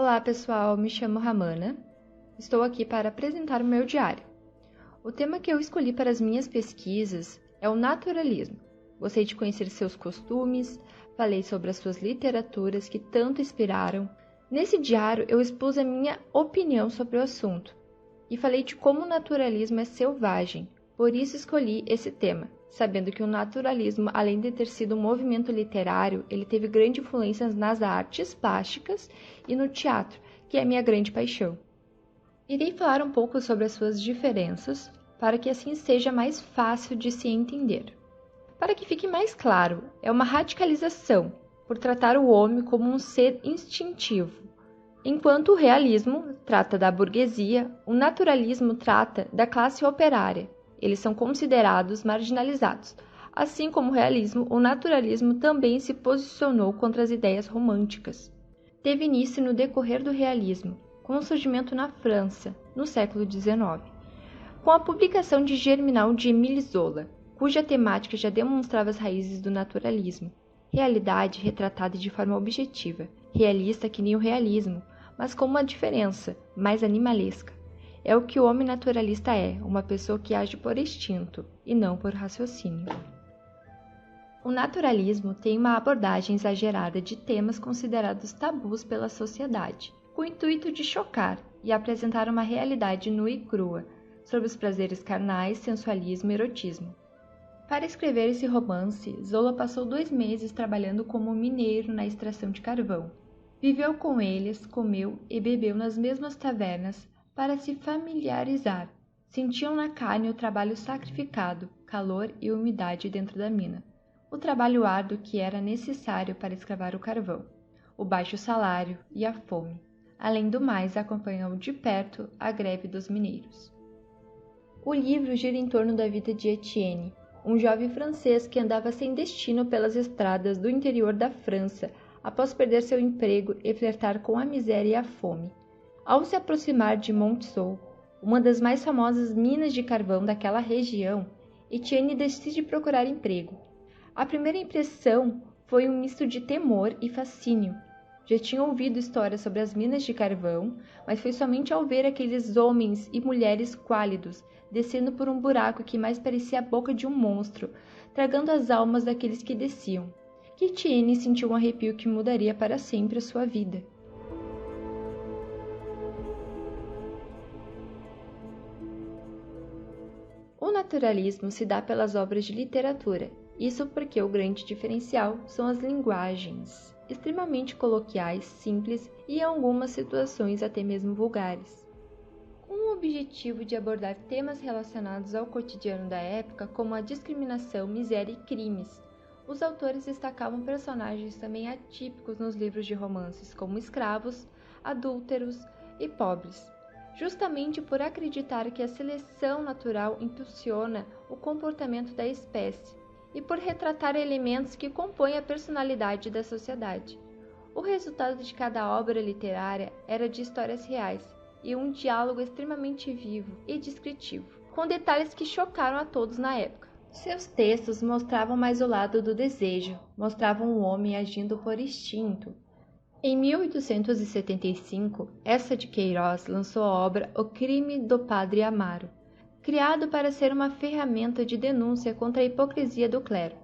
Olá pessoal, me chamo Ramana. Estou aqui para apresentar o meu diário. O tema que eu escolhi para as minhas pesquisas é o naturalismo. Gostei de conhecer seus costumes, falei sobre as suas literaturas que tanto inspiraram. Nesse diário eu expus a minha opinião sobre o assunto e falei de como o naturalismo é selvagem, por isso escolhi esse tema, sabendo que o naturalismo, além de ter sido um movimento literário, ele teve grande influência nas artes plásticas e no teatro, que é minha grande paixão. Irei falar um pouco sobre as suas diferenças, para que assim seja mais fácil de se entender. Para que fique mais claro, é uma radicalização, por tratar o homem como um ser instintivo. Enquanto o realismo trata da burguesia, o naturalismo trata da classe operária. Eles são considerados marginalizados. Assim como o realismo, o naturalismo também se posicionou contra as ideias românticas. Teve início no decorrer do realismo, com o surgimento na França, no século XIX, com a publicação de Germinal de Émile Zola, cuja temática já demonstrava as raízes do naturalismo. Realidade retratada de forma objetiva, realista que nem o realismo, mas com uma diferença, mais animalesca. É o que o homem naturalista é, uma pessoa que age por instinto e não por raciocínio. O naturalismo tem uma abordagem exagerada de temas considerados tabus pela sociedade, com o intuito de chocar e apresentar uma realidade nua e crua sobre os prazeres carnais, sensualismo e erotismo. Para escrever esse romance, Zola passou 2 meses trabalhando como mineiro na extração de carvão. Viveu com eles, comeu e bebeu nas mesmas tavernas para se familiarizar. Sentiam na carne o trabalho sacrificado, calor e umidade dentro da mina. O trabalho árduo que era necessário para escavar o carvão, o baixo salário e a fome. Além do mais, acompanhou de perto a greve dos mineiros. O livro gira em torno da vida de Etienne, um jovem francês que andava sem destino pelas estradas do interior da França após perder seu emprego e flertar com a miséria e a fome. Ao se aproximar de Montsou, uma das mais famosas minas de carvão daquela região, Etienne decide procurar emprego. A primeira impressão foi um misto de temor e fascínio. Já tinha ouvido histórias sobre as minas de carvão, mas foi somente ao ver aqueles homens e mulheres quálidos descendo por um buraco que mais parecia a boca de um monstro, tragando as almas daqueles que desciam, que Etienne sentiu um arrepio que mudaria para sempre a sua vida. O naturalismo se dá pelas obras de literatura, isso porque o grande diferencial são as linguagens, extremamente coloquiais, simples e em algumas situações até mesmo vulgares. Com o objetivo de abordar temas relacionados ao cotidiano da época, como a discriminação, miséria e crimes, os autores destacavam personagens também atípicos nos livros de romances, como escravos, adúlteros e pobres, justamente por acreditar que a seleção natural impulsiona o comportamento da espécie e por retratar elementos que compõem a personalidade da sociedade. O resultado de cada obra literária era de histórias reais e um diálogo extremamente vivo e descritivo, com detalhes que chocaram a todos na época. Seus textos mostravam mais o lado do desejo, mostravam o homem agindo por instinto. Em 1875, Eça de Queiroz lançou a obra O Crime do Padre Amaro, criado para ser uma ferramenta de denúncia contra a hipocrisia do clero.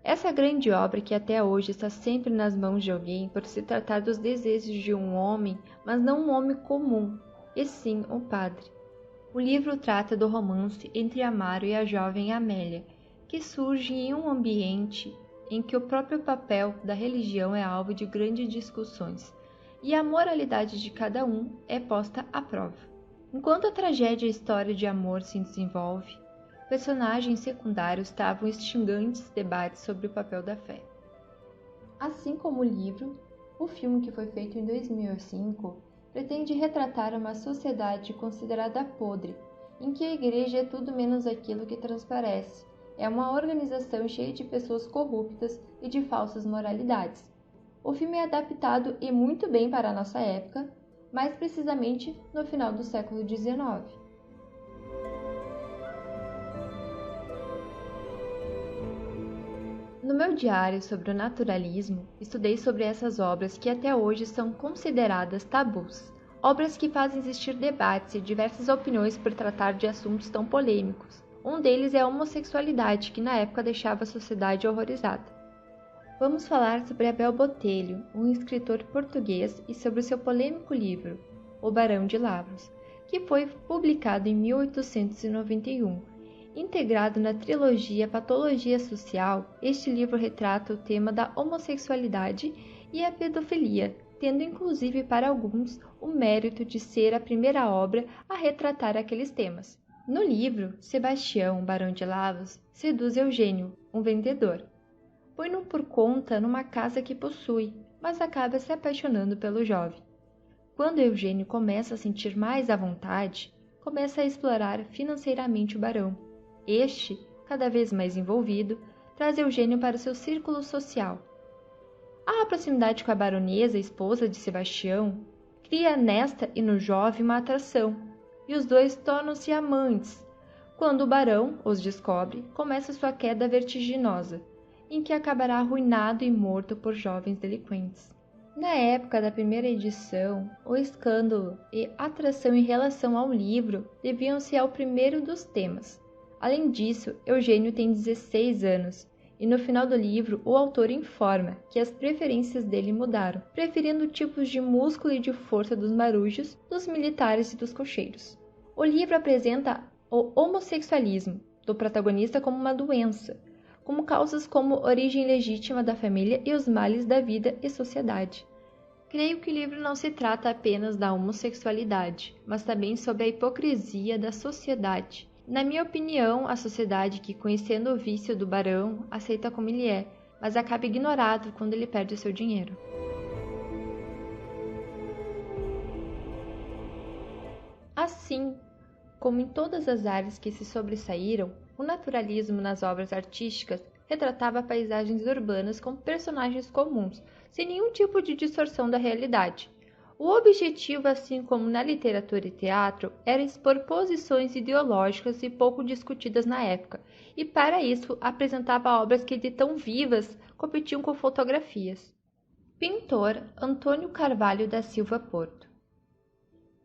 Essa grande obra que até hoje está sempre nas mãos de alguém por se tratar dos desejos de um homem, mas não um homem comum, e sim um padre. O livro trata do romance entre Amaro e a jovem Amélia, que surge em um ambiente em que o próprio papel da religião é alvo de grandes discussões e a moralidade de cada um é posta à prova. Enquanto a tragédia e a história de amor se desenvolve, personagens secundários travam extinguentes debates sobre o papel da fé. Assim como o livro, o filme, que foi feito em 2005, pretende retratar uma sociedade considerada podre, em que a igreja é tudo menos aquilo que transparece. É uma organização cheia de pessoas corruptas e de falsas moralidades. O filme é adaptado e muito bem para a nossa época, mais precisamente no final do século XIX. No meu diário sobre o naturalismo, estudei sobre essas obras que até hoje são consideradas tabus, obras que fazem existir debates e diversas opiniões por tratar de assuntos tão polêmicos. Um deles é a homossexualidade, que na época deixava a sociedade horrorizada. Vamos falar sobre Abel Botelho, um escritor português, e sobre o seu polêmico livro, O Barão de Lavras, que foi publicado em 1891. Integrado na trilogia Patologia Social, este livro retrata o tema da homossexualidade e a pedofilia, tendo inclusive para alguns o mérito de ser a primeira obra a retratar aqueles temas. No livro, Sebastião, Barão de Lavras, seduz Eugênio, um vendedor. Põe-no por conta numa casa que possui, mas acaba se apaixonando pelo jovem. Quando Eugênio começa a sentir mais à vontade, começa a explorar financeiramente o barão. Este, cada vez mais envolvido, traz Eugênio para o seu círculo social. A proximidade com a baronesa, esposa de Sebastião, cria nesta e no jovem uma atração, e os dois tornam-se amantes. Quando o barão os descobre, começa sua queda vertiginosa, em que acabará arruinado e morto por jovens delinquentes. Na época da primeira edição, o escândalo e atração em relação ao livro deviam-se ao primeiro dos temas. Além disso, Eugênio tem 16 anos, e no final do livro o autor informa que as preferências dele mudaram, preferindo tipos de músculo e de força dos marujos, dos militares e dos cocheiros. O livro apresenta o homossexualismo do protagonista como uma doença, como causas como origem legítima da família e os males da vida e sociedade. Creio que o livro não se trata apenas da homossexualidade, mas também sobre a hipocrisia da sociedade. Na minha opinião, a sociedade que, conhecendo o vício do barão, aceita como ele é, mas acaba ignorado quando ele perde o seu dinheiro. Assim, como em todas as áreas que se sobressaíram, o naturalismo nas obras artísticas retratava paisagens urbanas com personagens comuns, sem nenhum tipo de distorção da realidade. O objetivo, assim como na literatura e teatro, era expor posições ideológicas e pouco discutidas na época, e para isso apresentava obras que de tão vivas competiam com fotografias. Pintor Antônio Carvalho da Silva Porto.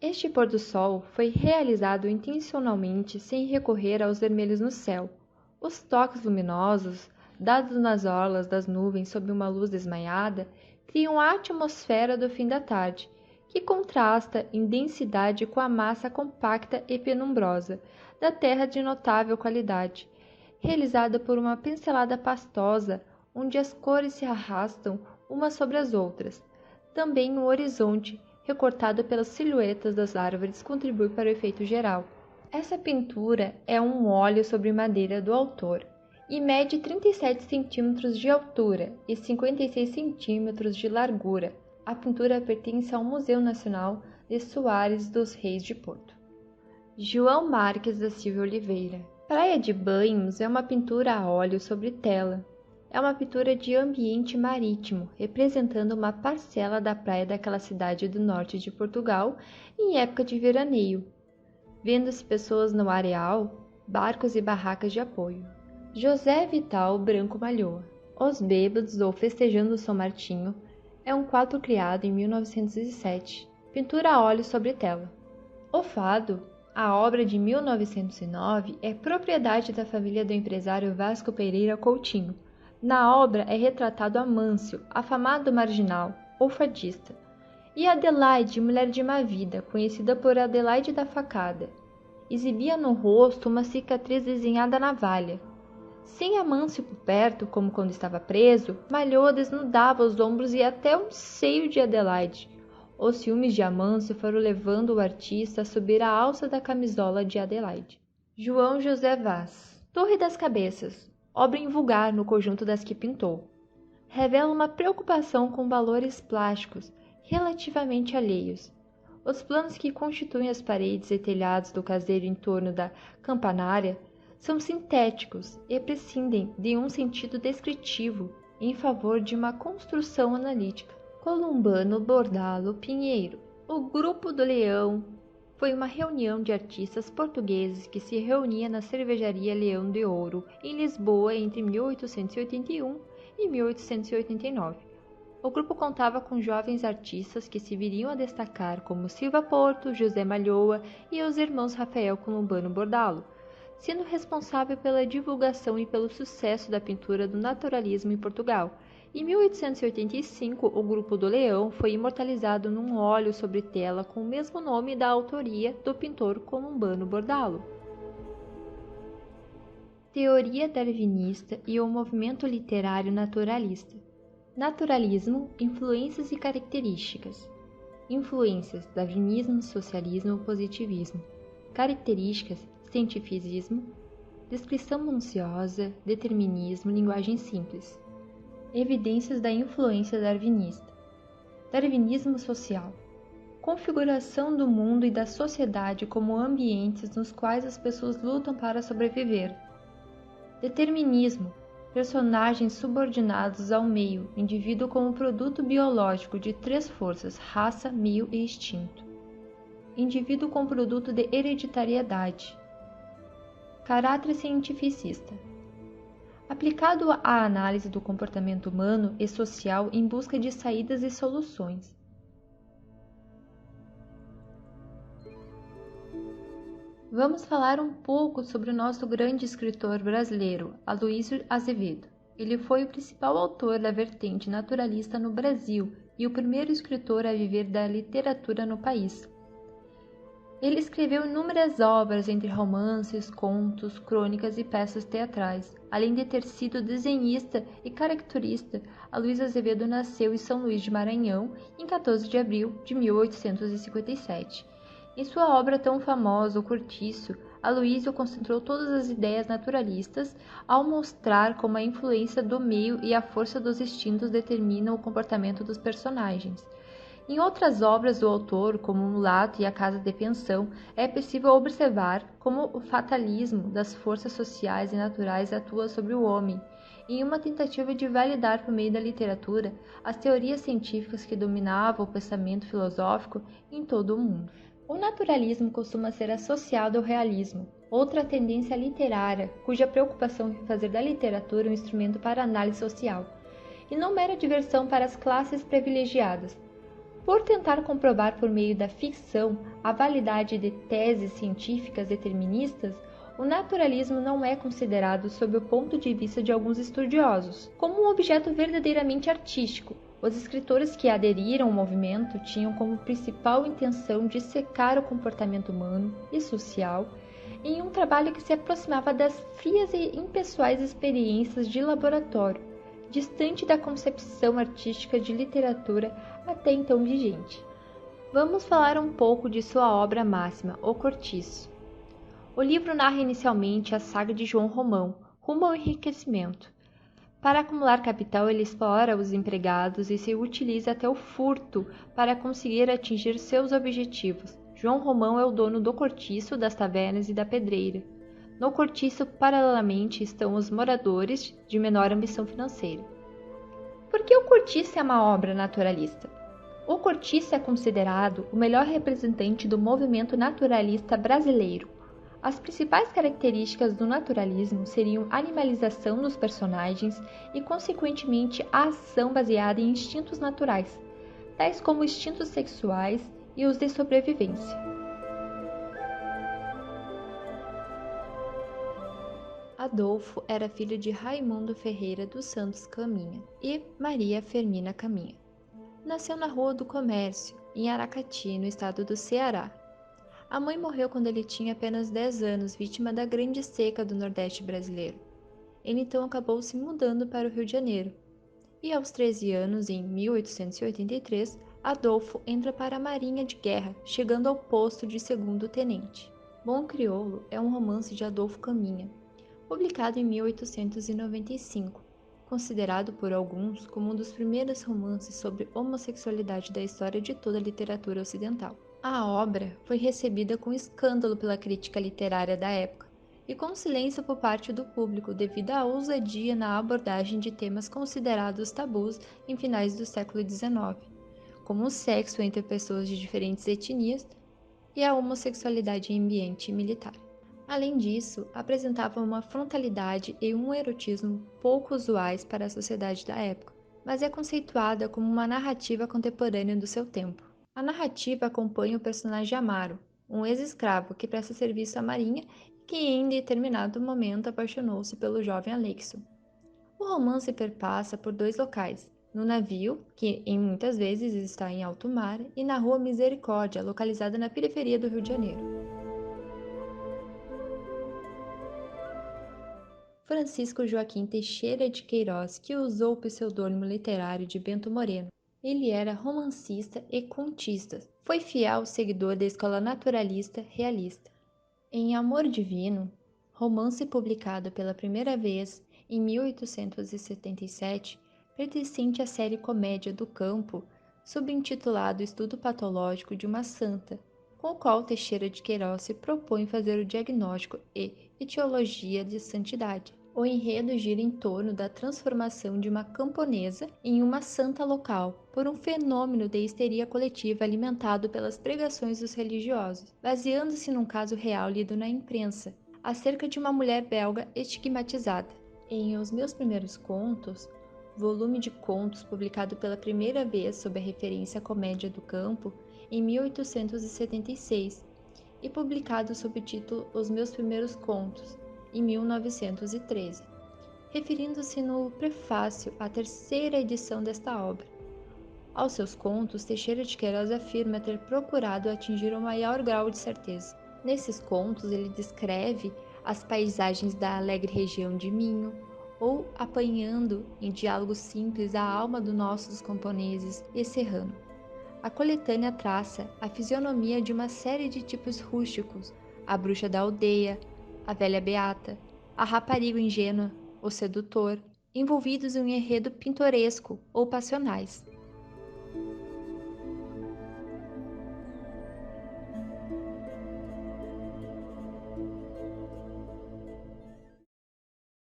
Este pôr do sol foi realizado intencionalmente sem recorrer aos vermelhos no céu. Os toques luminosos, dados nas orlas das nuvens sob uma luz desmaiada, criam a atmosfera do fim da tarde, que contrasta em densidade com a massa compacta e penumbrosa da terra de notável qualidade, realizada por uma pincelada pastosa, onde as cores se arrastam umas sobre as outras. Também o horizonte, recortado pelas silhuetas das árvores, contribui para o efeito geral. Essa pintura é um óleo sobre madeira do autor e mede 37 centímetros de altura e 56 centímetros de largura. A pintura pertence ao Museu Nacional de Soares dos Reis de Porto. João Marques da Silva Oliveira. Praia de Banhos é uma pintura a óleo sobre tela. É uma pintura de ambiente marítimo, representando uma parcela da praia daquela cidade do norte de Portugal em época de veraneio. Vendo-se pessoas no areal, barcos e barracas de apoio. José Vital Branco Malhoa. Os Bêbados ou Festejando São Martinho é um quadro criado em 1907, pintura a óleo sobre tela. O Fado, a obra de 1909, é propriedade da família do empresário Vasco Pereira Coutinho. Na obra é retratado Amâncio, afamado marginal, ou fadista, e Adelaide, mulher de má vida, conhecida por Adelaide da Facada. Exibia no rosto uma cicatriz desenhada na valha. Sem Amâncio por perto, como quando estava preso, Malhoa desnudava os ombros e até um seio de Adelaide. Os ciúmes de Amâncio foram levando o artista a subir a alça da camisola de Adelaide. João José Vaz. Torre das Cabeças, obra invulgar no conjunto das que pintou. Revela uma preocupação com valores plásticos relativamente alheios. Os planos que constituem as paredes e telhados do caseiro em torno da campanária são sintéticos e prescindem de um sentido descritivo em favor de uma construção analítica. Columbano Bordalo Pinheiro. O Grupo do Leão foi uma reunião de artistas portugueses que se reunia na cervejaria Leão de Ouro, em Lisboa, entre 1881 em 1889. O grupo contava com jovens artistas que se viriam a destacar como Silva Porto, José Malhoa e os irmãos Rafael Columbano Bordalo, sendo responsável pela divulgação e pelo sucesso da pintura do naturalismo em Portugal. Em 1885, o Grupo do Leão foi imortalizado num óleo sobre tela com o mesmo nome da autoria do pintor Columbano Bordalo. Teoria darwinista e o movimento literário naturalista. Naturalismo, influências e características. Influências: darwinismo, socialismo, positivismo. Características: cientificismo, descrição minuciosa, determinismo, linguagem simples. Evidências da influência darwinista. Darwinismo social. Configuração do mundo e da sociedade como ambientes nos quais as pessoas lutam para sobreviver. Determinismo. Personagens subordinados ao meio, indivíduo como produto biológico de três forças: raça, meio e instinto. Indivíduo como produto de hereditariedade. Caráter cientificista. Aplicado à análise do comportamento humano e social em busca de saídas e soluções. Vamos falar um pouco sobre o nosso grande escritor brasileiro, Aloysio Azevedo. Ele foi o principal autor da vertente naturalista no Brasil e o primeiro escritor a viver da literatura no país. Ele escreveu inúmeras obras, entre romances, contos, crônicas e peças teatrais. Além de ter sido desenhista e caricaturista, Aloysio Azevedo nasceu em São Luís de Maranhão em 14 de abril de 1857. Em sua obra tão famosa, O Cortiço, Aloysio concentrou todas as ideias naturalistas ao mostrar como a influência do meio e a força dos instintos determinam o comportamento dos personagens. Em outras obras do autor, como O Mulato e A Casa de Pensão, é possível observar como o fatalismo das forças sociais e naturais atua sobre o homem, em uma tentativa de validar por meio da literatura as teorias científicas que dominavam o pensamento filosófico em todo o mundo. O naturalismo costuma ser associado ao realismo, outra tendência literária, cuja preocupação é fazer da literatura um instrumento para a análise social, e não mera diversão para as classes privilegiadas. Por tentar comprovar por meio da ficção a validade de teses científicas deterministas, o naturalismo não é considerado, sob o ponto de vista de alguns estudiosos, como um objeto verdadeiramente artístico. Os escritores que aderiram ao movimento tinham como principal intenção dissecar o comportamento humano e social em um trabalho que se aproximava das frias e impessoais experiências de laboratório, distante da concepção artística de literatura até então vigente. Vamos falar um pouco de sua obra máxima, O Cortiço. O livro narra inicialmente a saga de João Romão, rumo ao enriquecimento. Para acumular capital, ele explora os empregados e se utiliza até o furto para conseguir atingir seus objetivos. João Romão é o dono do cortiço, das tavernas e da pedreira. No cortiço, paralelamente, estão os moradores de menor ambição financeira. Por que o cortiço é uma obra naturalista? O cortiço é considerado o melhor representante do movimento naturalista brasileiro. As principais características do naturalismo seriam a animalização dos personagens e, consequentemente, a ação baseada em instintos naturais, tais como instintos sexuais e os de sobrevivência. Adolfo era filho de Raimundo Ferreira dos Santos Caminha e Maria Fermina Caminha. Nasceu na Rua do Comércio, em Aracati, no estado do Ceará. A mãe morreu quando ele tinha apenas 10 anos, vítima da grande seca do Nordeste brasileiro. Ele então acabou se mudando para o Rio de Janeiro. E aos 13 anos, em 1883, Adolfo entra para a Marinha de Guerra, chegando ao posto de segundo-tenente. Bom Crioulo é um romance de Adolfo Caminha, publicado em 1895, considerado por alguns como um dos primeiros romances sobre homossexualidade da história de toda a literatura ocidental. A obra foi recebida com escândalo pela crítica literária da época e com silêncio por parte do público devido à ousadia na abordagem de temas considerados tabus em finais do século XIX, como o sexo entre pessoas de diferentes etnias e a homossexualidade em ambiente militar. Além disso, apresentava uma frontalidade e um erotismo pouco usuais para a sociedade da época, mas é conceituada como uma narrativa contemporânea do seu tempo. A narrativa acompanha o personagem Amaro, um ex-escravo que presta serviço à marinha e que em determinado momento apaixonou-se pelo jovem Alexo. O romance perpassa por dois locais, no navio, que em muitas vezes está em alto mar, e na Rua Misericórdia, localizada na periferia do Rio de Janeiro. Francisco Joaquim Teixeira de Queiroz, que usou o pseudônimo literário de Bento Moreno. Ele era romancista e contista. Foi fiel seguidor da escola naturalista realista. Em Amor Divino, romance publicado pela primeira vez em 1877, pertencente à série Comédia do Campo, subintitulado Estudo Patológico de uma Santa, com o qual Teixeira de Queiroz se propõe fazer o diagnóstico e etiologia de santidade. O enredo gira em torno da transformação de uma camponesa em uma santa local, por um fenômeno de histeria coletiva alimentado pelas pregações dos religiosos, baseando-se num caso real lido na imprensa, acerca de uma mulher belga estigmatizada. Em Os Meus Primeiros Contos, volume de contos publicado pela primeira vez sob a referência Comédia do Campo, em 1876, e publicado sob o título Os Meus Primeiros Contos, em 1913, referindo-se no prefácio à terceira edição desta obra. Aos seus contos, Teixeira de Queiroz afirma ter procurado atingir o maior grau de certeza. Nesses contos, ele descreve as paisagens da alegre região de Minho, ou apanhando em diálogo simples a alma do nosso dos camponeses e serrano. A coletânea traça a fisionomia de uma série de tipos rústicos, a bruxa da aldeia, a velha beata, a rapariga ingênua, o sedutor, envolvidos em um enredo pintoresco ou passionais.